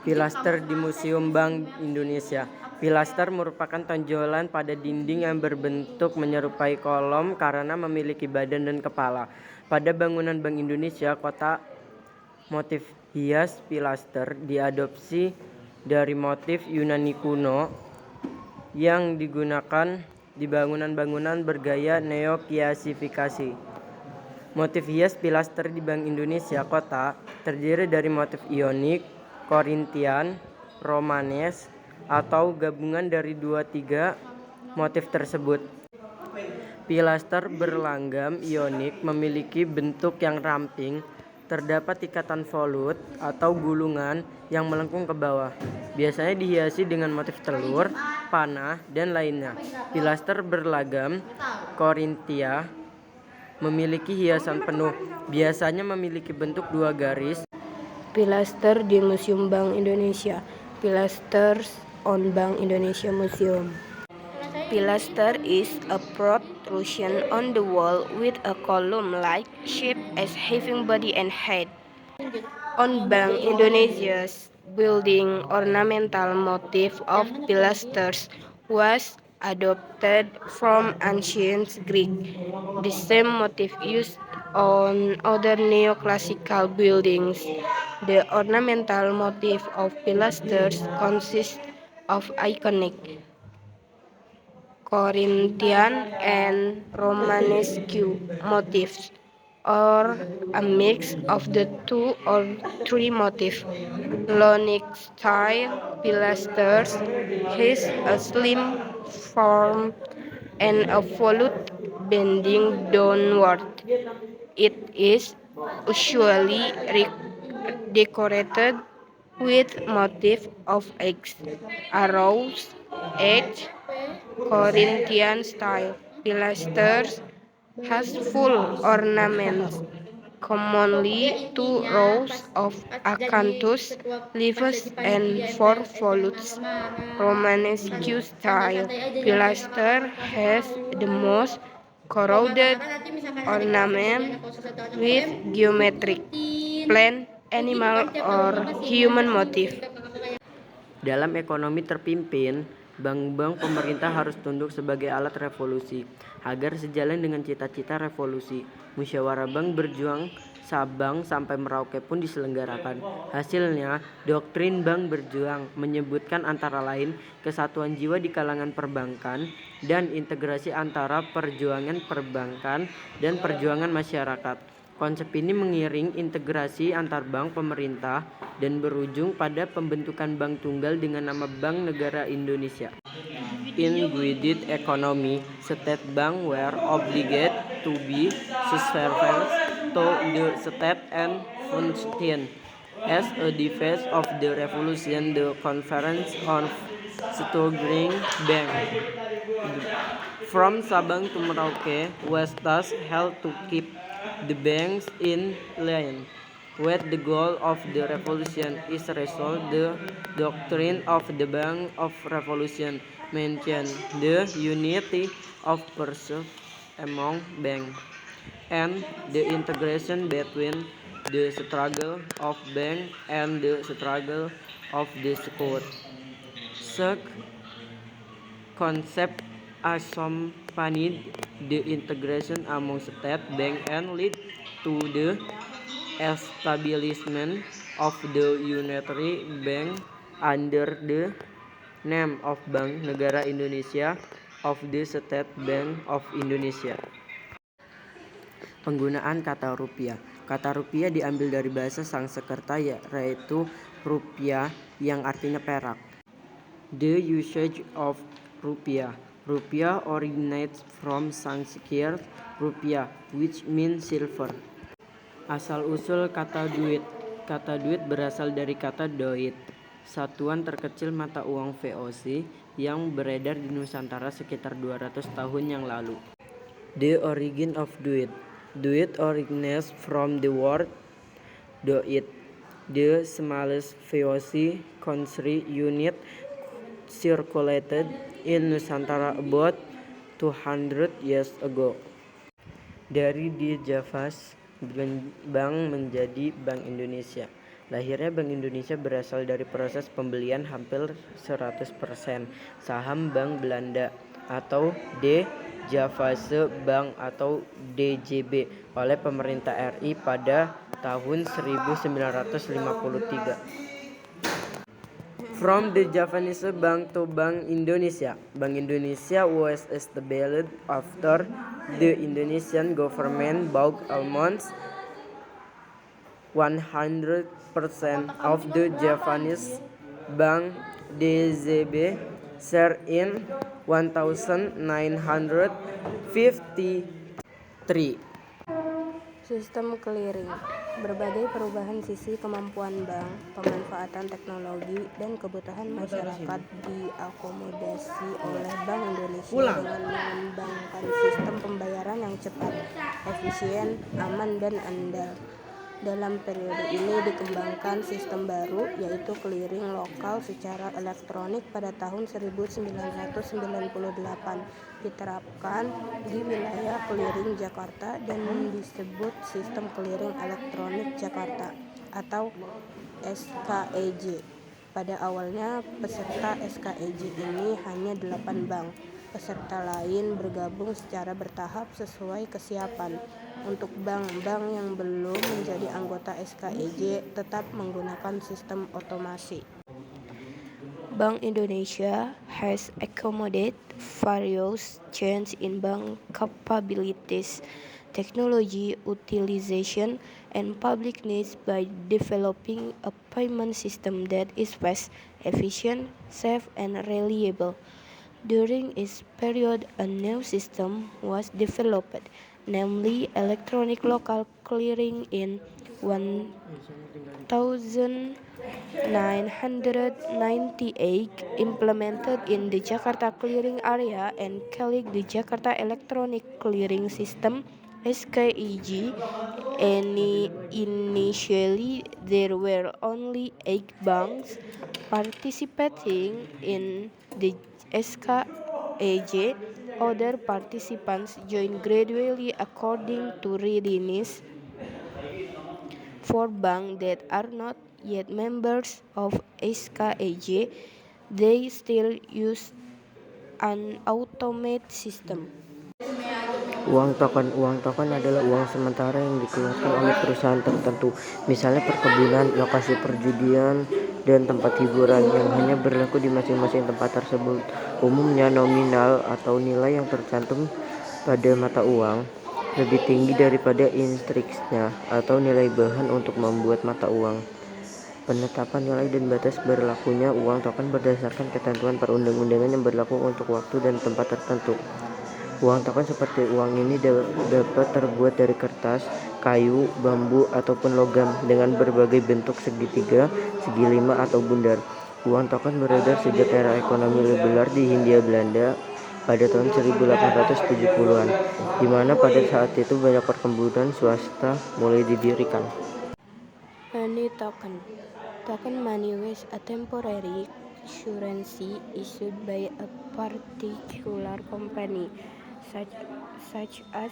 Pilaster di Museum Bank Indonesia. Pilaster merupakan tonjolan pada dinding yang berbentuk menyerupai kolom karena memiliki badan dan kepala. Pada bangunan Bank Indonesia, kotak motif hias pilaster diadopsi dari motif Yunani kuno yang digunakan di bangunan-bangunan bergaya neoklasifikasi. Motif hias pilaster di Bank Indonesia Kota terdiri dari motif Ionik, Korintian, Romanes, atau gabungan dari 2-3 motif tersebut. Pilaster berlanggam Ionik memiliki bentuk yang ramping, terdapat ikatan volut atau gulungan yang melengkung ke bawah. Biasanya dihiasi dengan motif telur, panah, dan lainnya. Pilaster berlagam Korintia memiliki hiasan penuh, biasanya memiliki bentuk 2 garis. Pilaster di Museum Bank Indonesia. Pilasters on Bank Indonesia Museum. Pilaster is a protrusion on the wall with a column-like shape as having body and head. On Bank Indonesia's building, ornamental motif of pilasters was adopted from ancient Greek. The same motif used on other neoclassical buildings. The ornamental motif of pilasters consists of iconic Corinthian and Romanesque motifs, or a mix of the 2 or 3 motifs. Ionic style pilasters has a slim form and a volute bending downward. It is usually decorated with motifs of eggs, arrows, edge. Corinthian style pilasters has full ornaments, commonly 2 rows of acanthus leaves and 4 volutes. Romanesque style pilaster has the most corroded ornament with geometric, plant, animal, or human motif. Dalam ekonomi terpimpin, bank-bank pemerintah harus tunduk sebagai alat revolusi. Agar sejalan dengan cita-cita revolusi, musyawarah bank berjuang Sabang sampai Merauke pun diselenggarakan. Hasilnya, doktrin bank berjuang menyebutkan antara lain kesatuan jiwa di kalangan perbankan dan integrasi antara perjuangan perbankan dan perjuangan masyarakat. Konsep ini mengiring integrasi antar bank pemerintah dan berujung pada pembentukan bank tunggal dengan nama Bank Negara Indonesia. In guided economy, state banks were obligated to be subservient to the state and function as a device of the revolution. The Conference on Struggling Bank from Sabang to Merauke was thus held to keep the banks in line with the goal of the revolution. Is result, the doctrine of the Bank of Revolution mentioned the unity of purpose among banks and the integration between the struggle of bank and the struggle of the state. Such concept accompanied the integration among state bank and led to the establishment of the unitary bank under the name of Bank Negara Indonesia of the State Bank of Indonesia. Penggunaan kata rupiah. Kata rupiah diambil dari bahasa Sanskerta yaitu rupiah yang artinya perak. The usage of rupiah. Rupiah originates from Sanskrit rupiah, which means silver. Asal-usul kata duit. Kata duit berasal dari kata doit, satuan terkecil mata uang VOC yang beredar di Nusantara sekitar 200 tahun yang lalu. The origin of duit. Duit originates from the word doit, the smallest VOC currency unit circulated in Nusantara about 200 years ago. Dari di Javas Bank menjadi Bank Indonesia. Lahirnya Bank Indonesia berasal dari proses pembelian hampir 100% saham Bank Belanda atau De Javase Bank atau DJB oleh pemerintah RI pada tahun 1953. From the Javanese Bank to Bank Indonesia. Bank Indonesia was established after the Indonesian government bought almost 100% of the Javanese Bank DZB share in 1953. Sistem clearing. Berbagai perubahan sisi kemampuan bank, pemanfaatan teknologi, dan kebutuhan masyarakat diakomodasi oleh Bank Indonesia dengan mengembangkan sistem pembayaran yang cepat, efisien, aman, dan andal. Dalam periode ini dikembangkan sistem baru, yaitu clearing lokal secara elektronik pada tahun 1998, diterapkan di wilayah clearing Jakarta dan disebut Sistem Clearing Elektronik Jakarta atau SKEJ. Pada awalnya peserta SKEJ ini hanya 8 bank. Peserta lain bergabung secara bertahap sesuai kesiapan. Untuk bank-bank yang belum menjadi anggota SKEJ tetap menggunakan sistem otomasi. Bank Indonesia has accommodated various changes in bank capabilities, technology utilization, and public needs by developing a payment system that is fast, efficient, safe, and reliable. During its period, a new system was developed, namely electronic local clearing in 1998, implemented in the Jakarta clearing area and called the Jakarta Electronic Clearing System (SKEJ). Initially, there were only 8 banks participating in the SKEJ. Other participants joined gradually according to readiness. For banks that are not yet members of SKEJ, they still use an automated system. Uang token adalah uang sementara yang dikeluarkan oleh perusahaan tertentu, misalnya perkebunan, lokasi perjudian, dan tempat hiburan, yang hanya berlaku di masing-masing tempat tersebut. Umumnya nominal atau nilai yang tercantum pada mata uang lebih tinggi daripada intrinsiknya atau nilai bahan untuk membuat mata uang. Penetapan nilai dan batas berlakunya uang token berdasarkan ketentuan perundang-undangan yang berlaku untuk waktu dan tempat tertentu. Uang token seperti uang ini dapat terbuat dari kertas, kayu, bambu, ataupun logam dengan berbagai bentuk segitiga, segi lima, atau bundar. Uang token beredar sejak era ekonomi liberal di Hindia Belanda pada tahun 1870-an, di mana pada saat itu banyak perkebunan swasta mulai didirikan. Money token. Token money was a temporary currency issued by a particular company, such as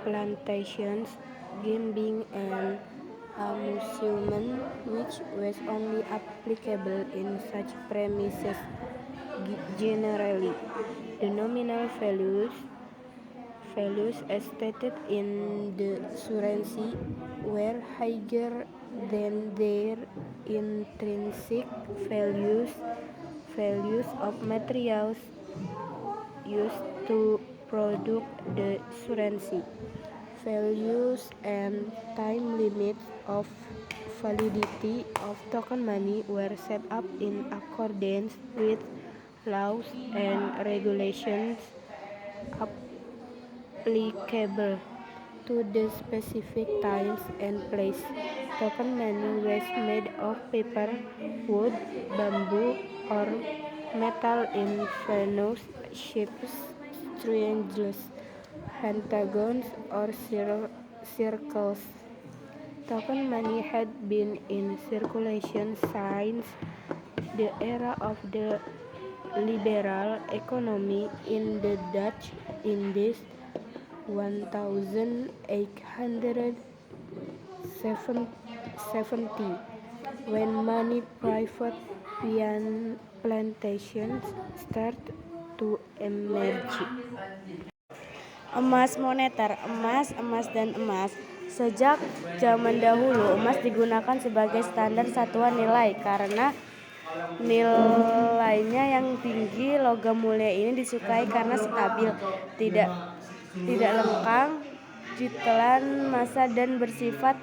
plantations, gambling, and amusement, which was only applicable in such premises. Generally, the nominal values as stated in the currency were higher than their intrinsic values of materials used to produce the currency. Values and time limits of validity of token money were set up in accordance with laws and regulations applicable to the specific times and place. Token money was made of paper, wood, bamboo, or metal in venous shapes, triangles, pentagons, or circles. Token money had been in circulation since the era of the liberal economy in the Dutch Indies 1870. when many private plantations start to emerge. Emas moneter, emas, dan emas. Sejak zaman dahulu, emas digunakan sebagai standar satuan nilai karena nilainya yang tinggi. Logam mulia ini disukai karena stabil, tidak lekang, ditelan massa, dan bersifat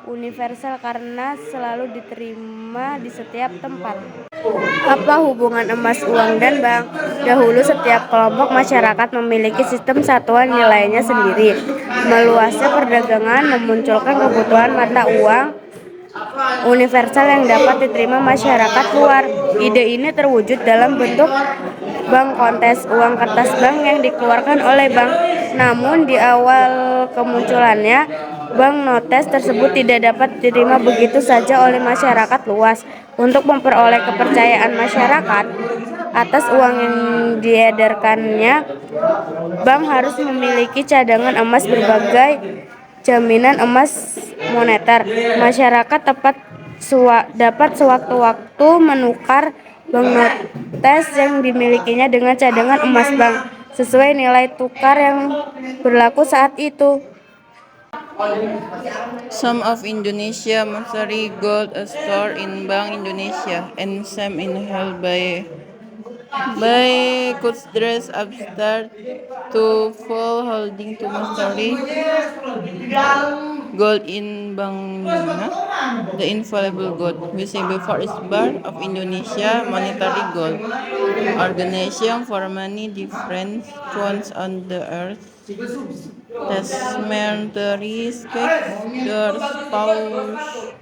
universal karena selalu diterima di setiap tempat. Apa hubungan emas, uang, dan bank? Dahulu setiap kelompok masyarakat memiliki sistem satuan nilainya sendiri. Meluasnya perdagangan memunculkan kebutuhan mata uang universal yang dapat diterima masyarakat luar. Ide ini terwujud dalam bentuk bank kontes, uang kertas bank yang dikeluarkan oleh bank. Namun di awal kemunculannya, bank notes tersebut tidak dapat diterima begitu saja oleh masyarakat luas. Untuk memperoleh kepercayaan masyarakat atas uang yang diedarkannya, bank harus memiliki cadangan emas berbagai jaminan emas moneter. Masyarakat dapat sewaktu-waktu menukar banknotes yang dimilikinya dengan cadangan emas bank sesuai nilai tukar yang berlaku saat itu. Some of Indonesia monetary gold is stored in Bank Indonesia and some in held by custodians start to fall holding to monetary gold in Bank Nina, the infallible gold. We say before is birth of Indonesia monetary gold organization for many different funds on the earth. Testamentary there's powers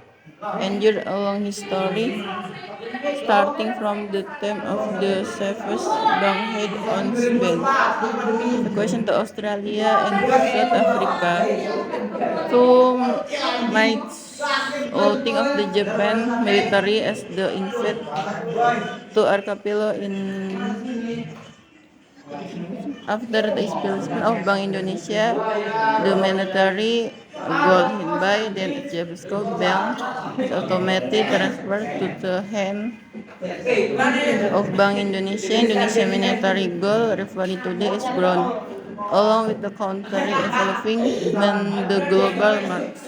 endured along history, starting from the time of the safest bankhead on Spain. The question to Australia and South Africa. So might all think of the Japan military as the infant to archipelago in after the establishment of Bank Indonesia, the monetary gold held by then Jabusco Bank is automatically transferred to the hand of Bank Indonesia. Indonesia monetary gold rivalry today is grown, along with the country evolving in the global markets.